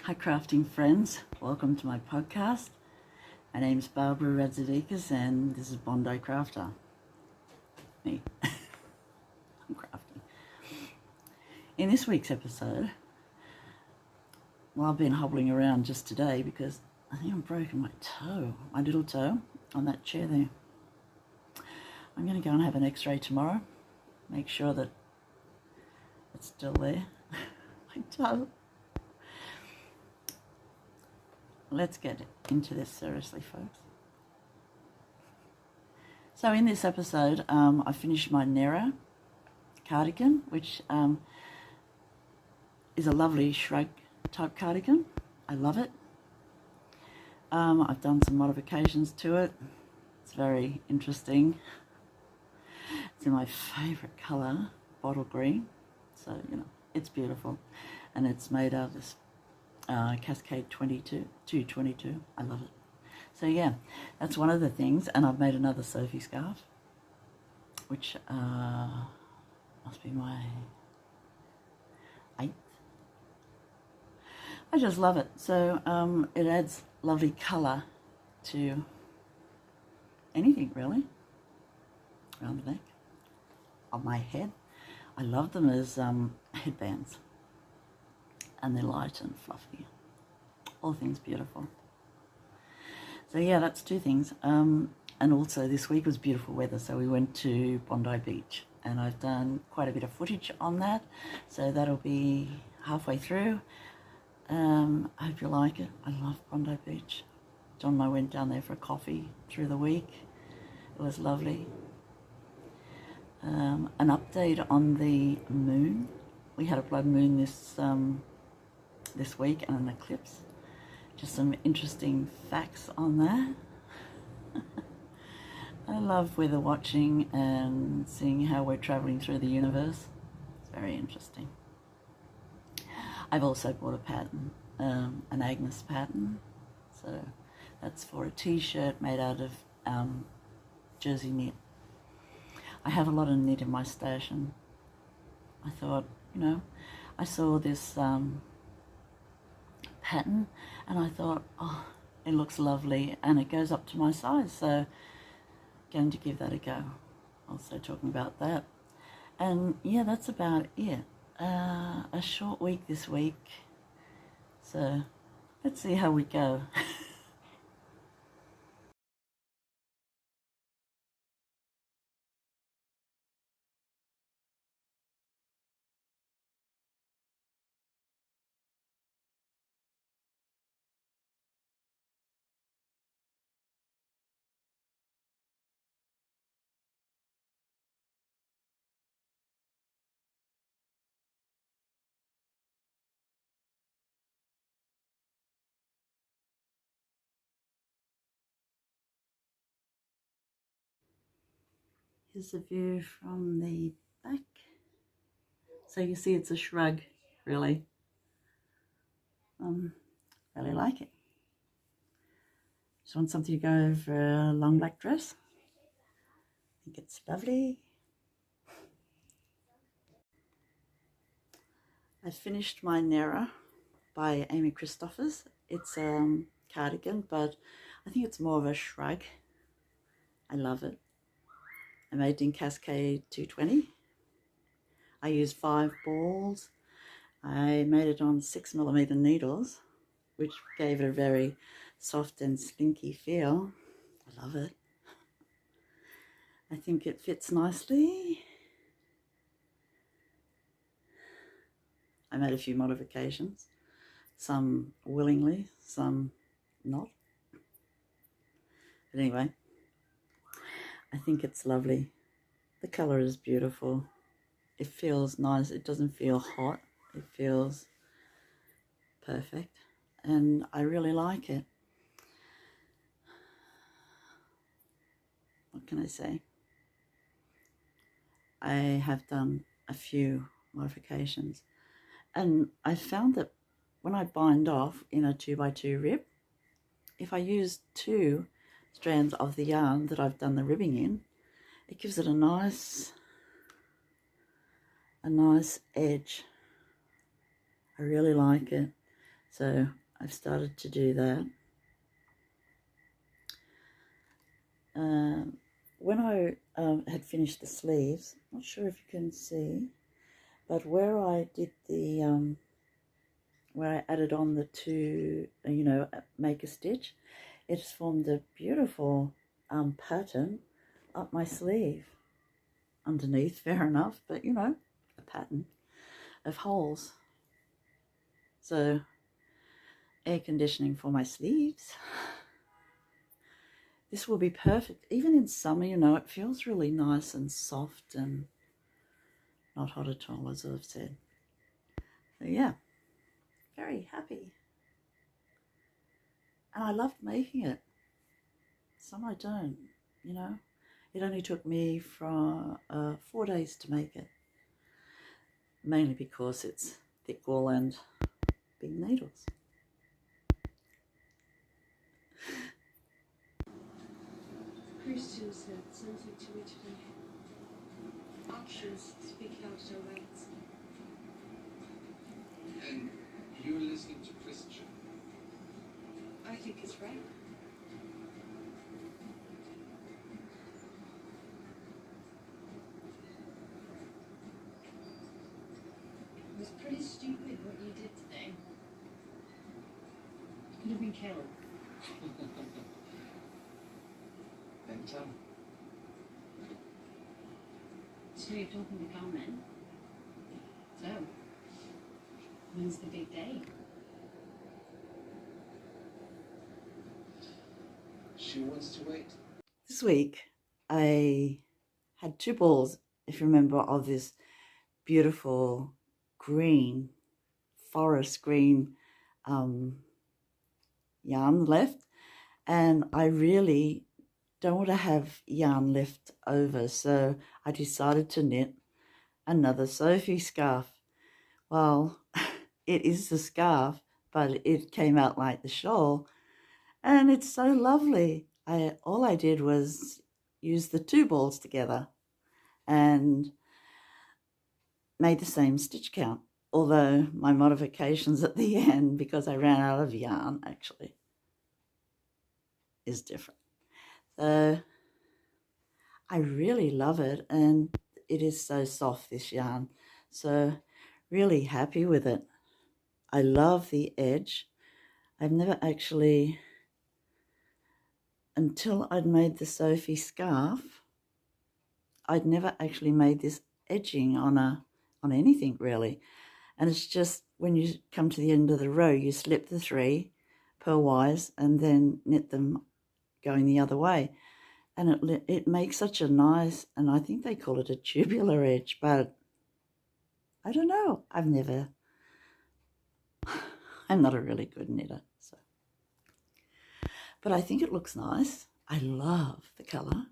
Hi crafting friends, welcome to my podcast. My name's Barbara Radzidikas and this is Bondi Crafter. Me. I'm crafting. In this week's episode, well, I've been hobbling around just today because I think I've broken my toe, my little toe on that chair there. I'm going to go and have an x-ray tomorrow, make sure that it's still there, my toe. Let's get into this seriously, folks. So in this episode, I finished my Nera cardigan, which is a lovely Shrug type cardigan. I love it. I've done some modifications to it. It's very interesting. It's in my favourite colour, bottle green. So, you know, it's beautiful. And it's made out of this Cascade 222. I love it. So yeah, that's one of the things. And I've made another Sophie scarf, which must be my 8th. I just love it. So it adds lovely colour to anything really around the neck, on my head. I love them as headbands. And they're light and fluffy. All things beautiful. So yeah, that's two things. And also this week was beautiful weather, so we went to Bondi Beach. And I've done quite a bit of footage on that. So that'll be halfway through. I hope you like it. I love Bondi Beach. John and I went down there for a coffee through the week. It was lovely. An update on the moon. We had a blood moon this week and an eclipse. Just some interesting facts on that. I love weather watching and seeing how we're traveling through the universe. It's very interesting. I've also bought a pattern, an Agnes pattern. So that's for a t-shirt made out of jersey knit. I have a lot of knit in my stash and I thought, you know, I saw this pattern and I thought, oh, it looks lovely and it goes up to my size, so going to give that a go. Also talking about that. And yeah, that's about it. A short week this week, so let's see how we go. Here's a view from the back. So you see it's a shrug, really. Really like it. Just want something to go over a long black dress. I think it's lovely. I finished my Nera by Amy Christoffers. It's a cardigan, but I think it's more of a shrug. I love it. I made it in Cascade 220. I used 5 balls. I made it on 6mm needles, which gave it a very soft and slinky feel. I love it. I think it fits nicely. I made a few modifications, some willingly, some not. But anyway, I think it's lovely. The colour is beautiful. It feels nice. It doesn't feel hot. It feels perfect. And I really like it. What can I say? I have done a few modifications. And I found that when I bind off in a 2x2 rib, if I use 2 strands of the yarn that I've done the ribbing in, it gives it a nice edge. I really like it. So I've started to do that. When I had finished the sleeves, not sure if you can see, but where I did the, where I added on the two, make a stitch, it has formed a beautiful pattern up my sleeve. Underneath, fair enough, but a pattern of holes. So, air conditioning for my sleeves. This will be perfect. Even in summer, it feels really nice and soft and not hot at all, as I've said. So yeah, very happy. And I loved making it. Some I don't, It only took me from 4 days to make it. Mainly because it's thick wool and big needles. Christian said something to me today. Actions speak louder than words. And you're listening to Christian? I think it's right. It was pretty stupid what you did today. You could have been killed. Then tell me. So you're talking to Carmen. So, when's the big day? She wants to wait. This week, I had 2 balls, if you remember, of this beautiful green, forest green yarn left. And I really don't want to have yarn left over, so I decided to knit another Sophie scarf. Well, it is the scarf, but it came out like the shawl, and it's so lovely. All I did was use the 2 balls together and made the same stitch count, although my modifications at the end, because I ran out of yarn actually, is different. So I really love it, and it is so soft, this yarn. So really happy with it. I love the edge. I've never actually, until I'd made the Sophie scarf, I'd never actually made this edging on anything really. And it's just when you come to the end of the row, you slip the 3 purlwise and then knit them going the other way. And it makes such a nice, and I think they call it a tubular edge, but I don't know. I'm not a really good knitter, so. But I think it looks nice. I love the colour,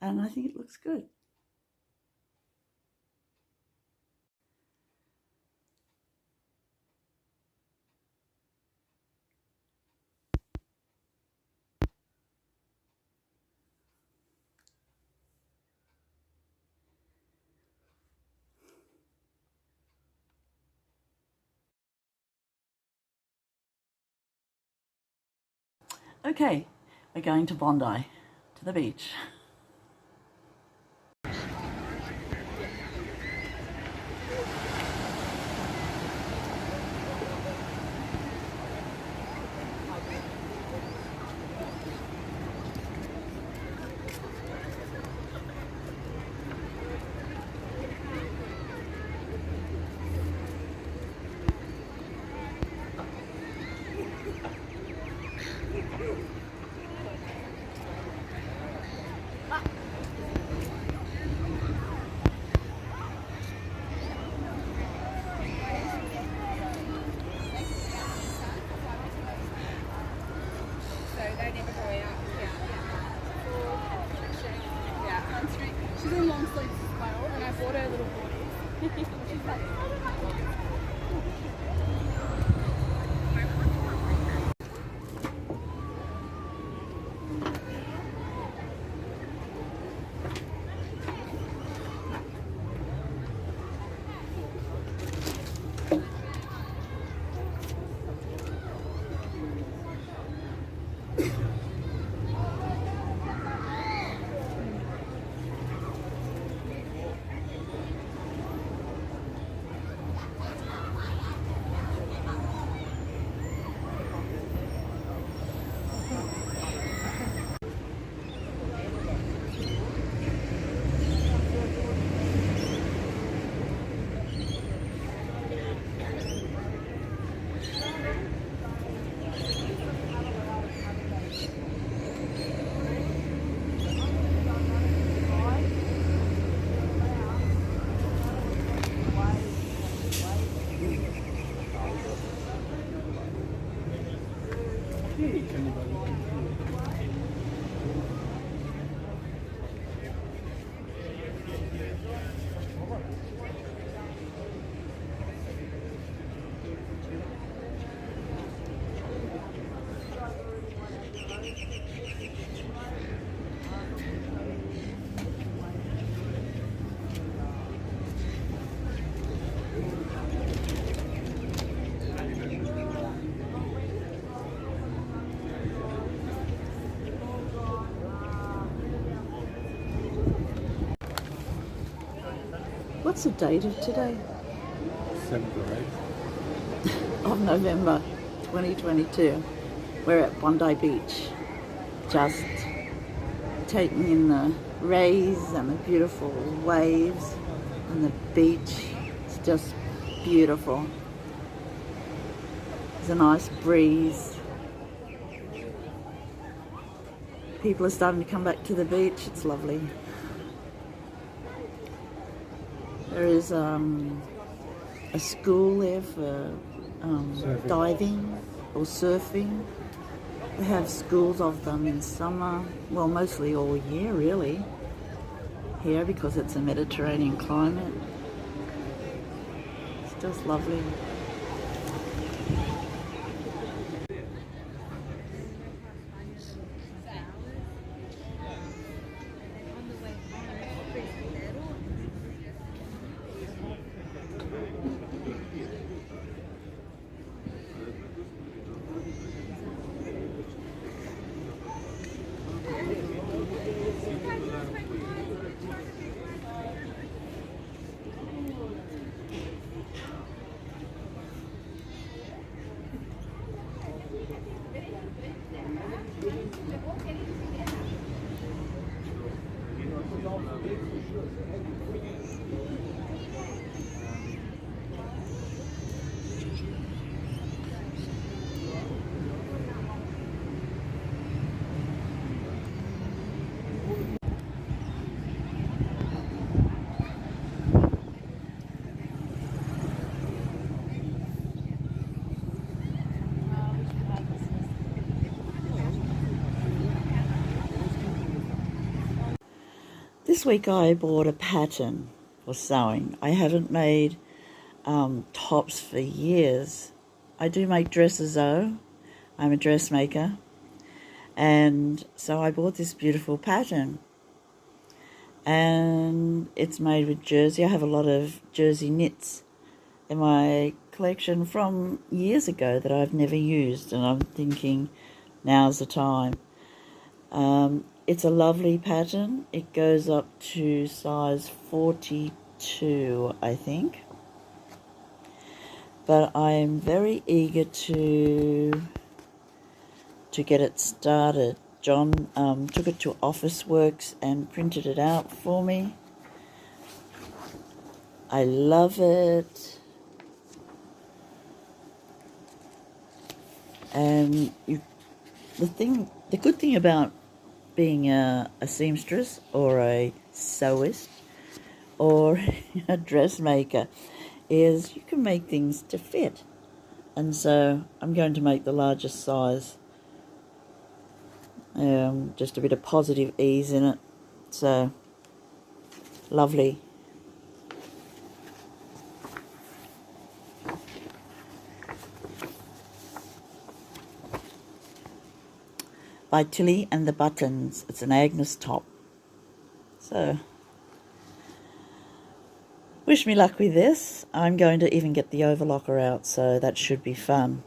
and I think it looks good. Okay, we're going to Bondi, to the beach. She's in long sleeves as well, and I bought her little boardies. She's like, What's the date of today? 7th or 8th. Of November 2022. We're at Bondi Beach, just taking in the rays and the beautiful waves and the beach. It's just beautiful. There's a nice breeze. People are starting to come back to the beach. It's lovely. There is a school there for diving or surfing. They have schools of them in summer, well, mostly all year really, here because it's a Mediterranean climate. It's just lovely. This week I bought a pattern for sewing. I haven't made tops for years. I do make dresses though. I'm a dressmaker. And so I bought this beautiful pattern. And it's made with jersey. I have a lot of jersey knits in my collection from years ago that I've never used. And I'm thinking now's the time. It's a lovely pattern. It goes up to size 42, I think. But I'm very eager to get it started. John took it to Officeworks and printed it out for me. I love it. And the good thing about being a seamstress or a sewist or a dressmaker is you can make things to fit. And so I'm going to make the largest size. Just a bit of positive ease in it. So, lovely. By Tilly and the Buttons. It's an Agnes top. So, wish me luck with this. I'm going to even get the overlocker out, so that should be fun.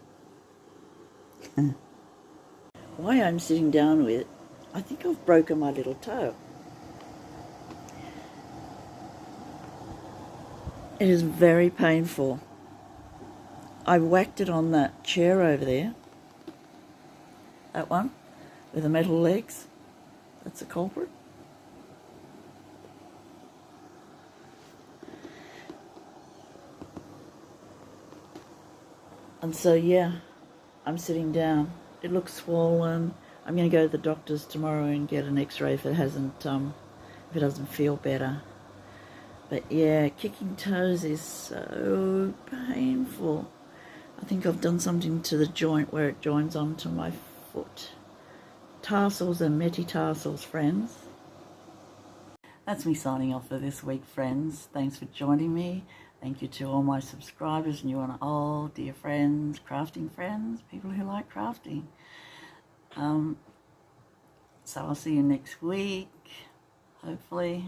Why I'm sitting down with, I think I've broken my little toe. It is very painful. I whacked it on that chair over there. That one. With the metal legs. That's the culprit. And so, yeah, I'm sitting down. It looks swollen. I'm going to go to the doctor's tomorrow and get an x-ray if it doesn't feel better. But yeah, kicking toes is so painful. I think I've done something to the joint where it joins onto my foot. Tarsals and metatarsals, friends. That's me signing off for this week, friends. Thanks for joining me. Thank you to all my subscribers, new and old, dear friends, crafting friends, people who like crafting. So I'll see you next week, hopefully.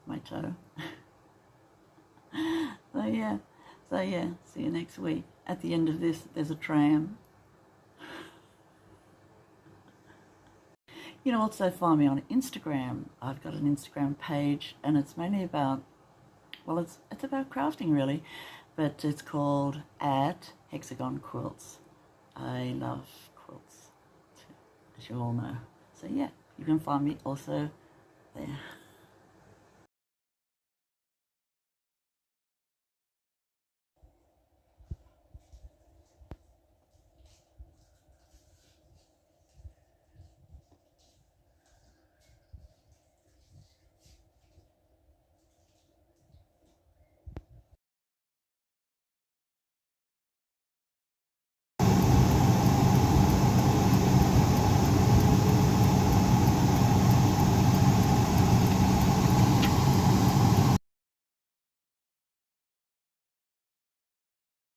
My toe. So yeah, see you next week. At the end of this, there's a tram. You can also find me on Instagram. I've got an Instagram page, and it's mainly about, well, it's about crafting really, but it's called @Hexagon Quilts. I love quilts, as you all know. So yeah, you can find me also there.